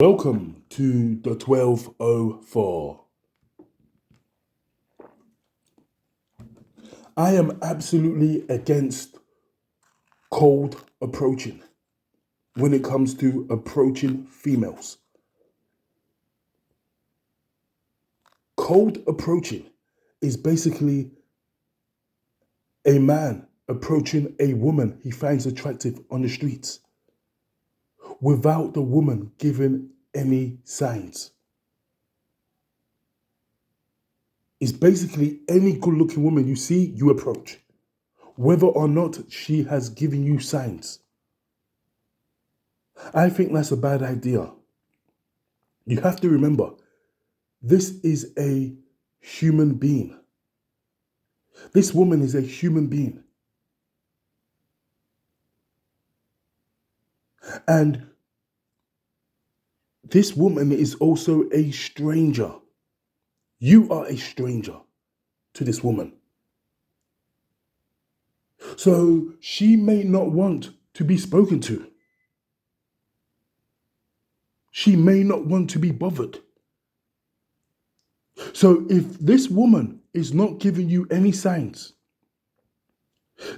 Welcome to the 1204. I am absolutely against cold approaching when it comes to approaching females. Cold approaching is basically a man approaching a woman he finds attractive on the streets without the woman giving any signs. It's basically any good looking woman you see, you approach, whether or not she has given you signs. I think that's a bad idea. You have to remember, this is a human being. This woman is a human being. And this woman is also a stranger. You are a stranger to this woman. So she may not want to be spoken to. She may not want to be bothered. So if this woman is not giving you any signs,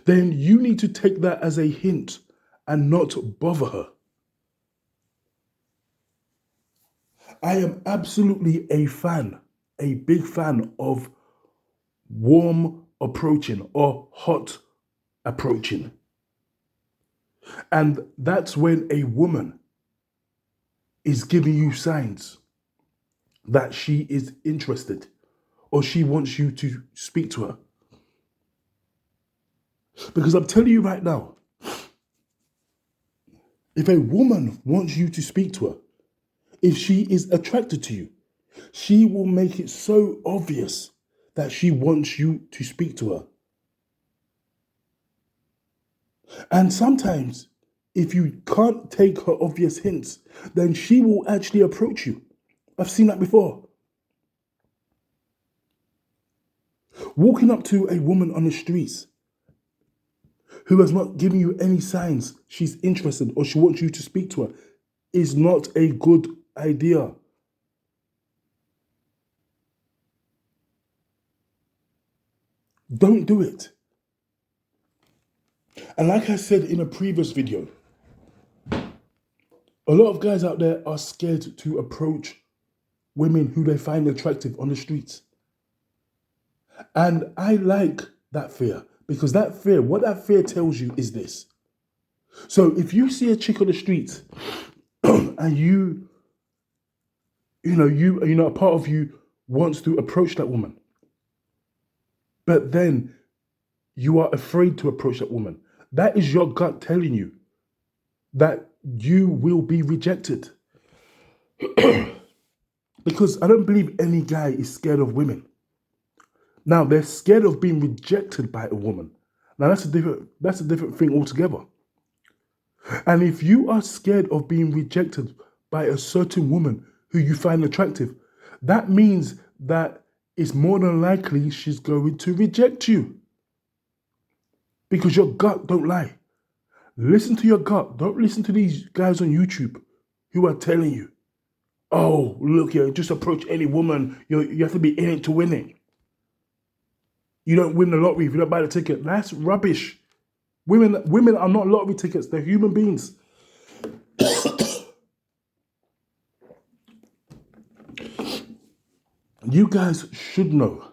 then you need to take that as a hint and not bother her. I am absolutely a big fan of warm approaching or hot approaching. And that's when a woman is giving you signs that she is interested or she wants you to speak to her. Because I'm telling you right now, if a woman wants you to speak to her, if she is attracted to you, she will make it so obvious that she wants you to speak to her. And sometimes, if you can't take her obvious hints, then she will actually approach you. I've seen that before. Walking up to a woman on the streets who has not given you any signs she's interested or she wants you to speak to her is not a good idea. Don't do it. And like I said in a previous video, a lot of guys out there are scared to approach women who they find attractive on the streets. And I like that fear because what that fear tells you is this. So if you see a chick on the streets and a part of you wants to approach that woman, but then you are afraid to approach that woman, that is your gut telling you that you will be rejected. Because I don't believe any guy is scared of women. Now, they're scared of being rejected by a woman. Now, that's a different thing altogether. And if you are scared of being rejected by a certain woman who you find attractive, that means that it's more than likely she's going to reject you. Because your gut don't lie. Listen to your gut. Don't listen to these guys on YouTube who are telling you, oh, look here, just approach any woman. You have to be in it to win it. You don't win the lottery if you don't buy the ticket. That's rubbish. Women are not lottery tickets. They're human beings. You guys should know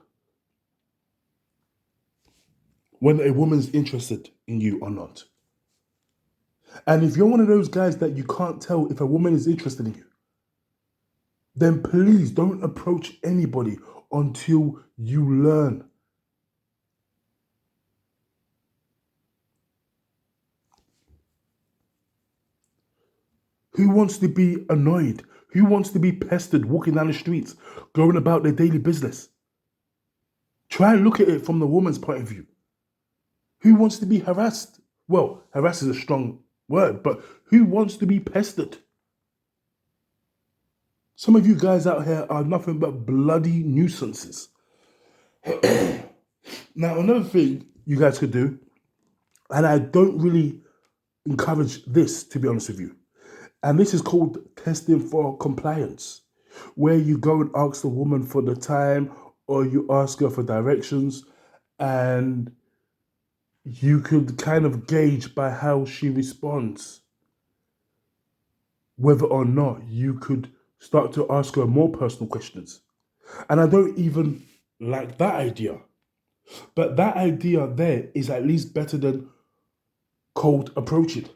when a woman's interested in you or not. And if you're one of those guys that you can't tell if a woman is interested in you, then please don't approach anybody until you learn. Who wants to be annoyed? Who wants to be pestered walking down the streets, going about their daily business? Try and look at it from the woman's point of view. Who wants to be harassed? Well, harass is a strong word, but who wants to be pestered? Some of you guys out here are nothing but bloody nuisances. Now, another thing you guys could do, and I don't really encourage this, to be honest with you, And this is called testing for compliance, where you go and ask the woman for the time or you ask her for directions, and you could kind of gauge by how she responds whether or not you could start to ask her more personal questions. And I don't even like that idea. But that idea there is at least better than cold approaching.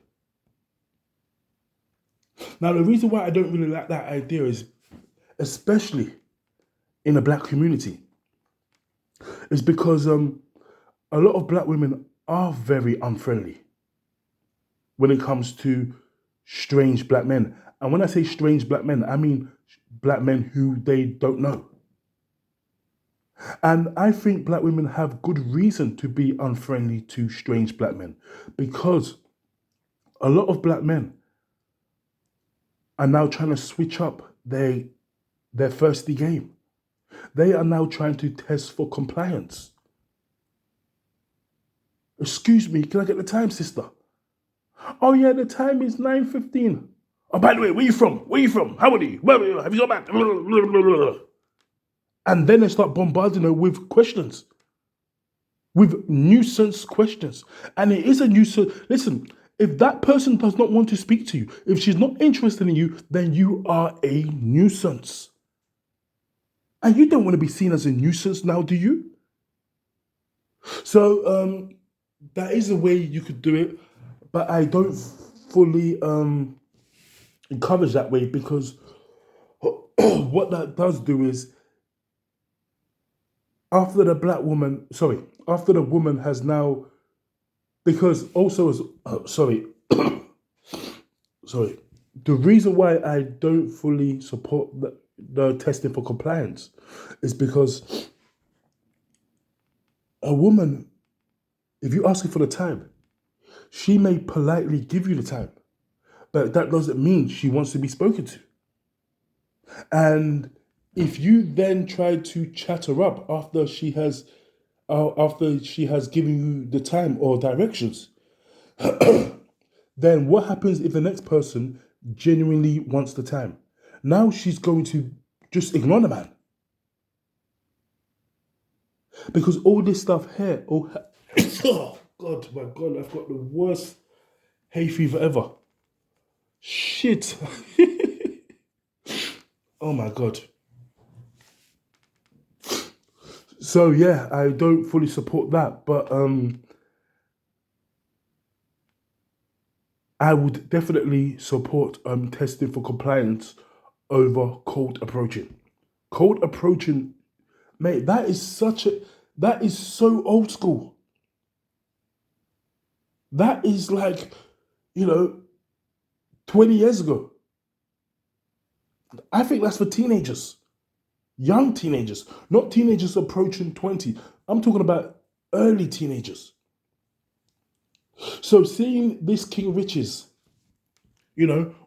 Now, the reason why I don't really like that idea is, especially in the black community, is because a lot of black women are very unfriendly when it comes to strange black men. And when I say strange black men, I mean black men who they don't know. And I think black women have good reason to be unfriendly to strange black men, because a lot of black men are now trying to switch up their thirsty game. They are now trying to test for compliance. Excuse me, can I get the time, sister? Oh yeah, the time is 9:15. Oh, by the way, where you from? Where you from? How old are you? Where have you got back? And then they start bombarding her with questions, with nuisance questions. And it is a nuisance. Listen, if that person does not want to speak to you, if she's not interested in you, then you are a nuisance. And you don't want to be seen as a nuisance now, do you? So that is a way you could do it, but I don't fully encourage that way, because what that does do is, after the woman has now, because also as sorry, the reason why I don't fully support the testing for compliance is because a woman, if you ask her for the time, she may politely give you the time, but that doesn't mean she wants to be spoken to. And if you then try to chat her up after she has given you the time or directions, then what happens if the next person genuinely wants the time? Now she's going to just ignore the man. Because all this stuff here, oh God, my God, I've got the worst hay fever ever. Shit. Oh my God. So yeah, I don't fully support that, but I would definitely support testing for compliance over cold approaching. Cold approaching, mate, that is so old school. That is like, 20 years ago. I think that's for teenagers. Young teenagers, not teenagers approaching 20. I'm talking about early teenagers. So seeing this King Riches,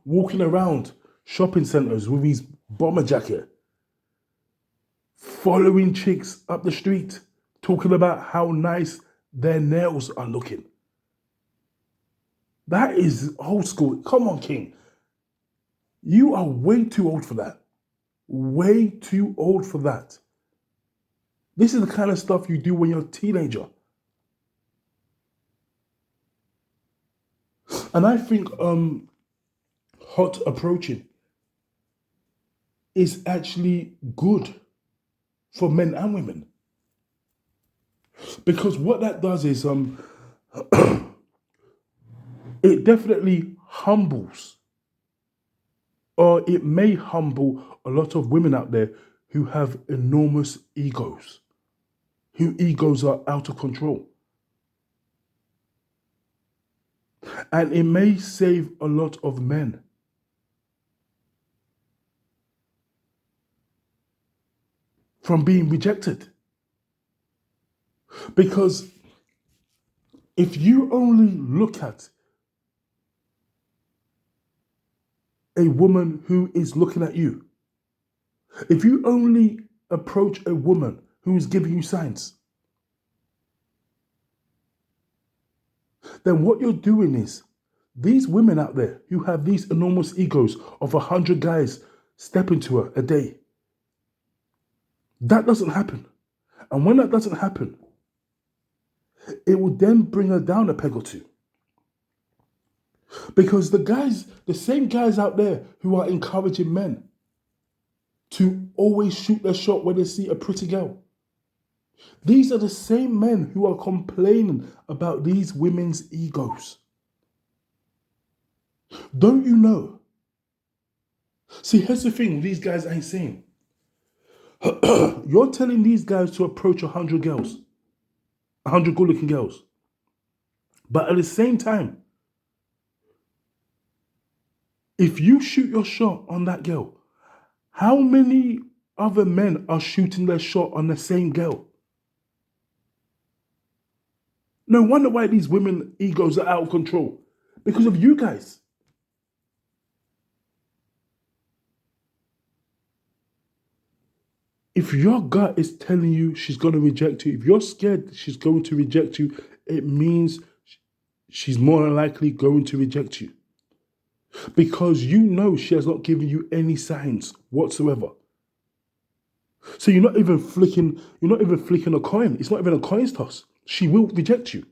walking around shopping centers with his bomber jacket, following chicks up the street, talking about how nice their nails are looking. That is old school. Come on, King. You are way too old for that. Way too old for that. This is the kind of stuff you do when you're a teenager. And I think hot approaching is actually good for men and women. Because what that does is it definitely humbles, or it may humble a lot of women out there who have enormous egos, whose egos are out of control. And it may save a lot of men from being rejected. Because if you only look at a woman who is looking at you, if you only approach a woman who is giving you signs, then what you're doing is These women out there who have these enormous egos of 100 guys stepping to her a day, that doesn't happen. And when that doesn't happen, it will then bring her down a peg or two. Because the same guys out there who are encouraging men to always shoot their shot when they see a pretty girl, these are the same men who are complaining about these women's egos. Don't you know? See, here's the thing these guys ain't saying. You're telling these guys to approach 100 girls, 100 good-looking girls. But at the same time, if you shoot your shot on that girl, how many other men are shooting their shot on the same girl? No wonder why these women egos are out of control. Because of you guys. If your gut is telling you she's going to reject you, if you're scared she's going to reject you, it means she's more than likely going to reject you. Because you know she has not given you any signs whatsoever. So you're not even flicking a coin. It's not even a coin toss. She will reject you.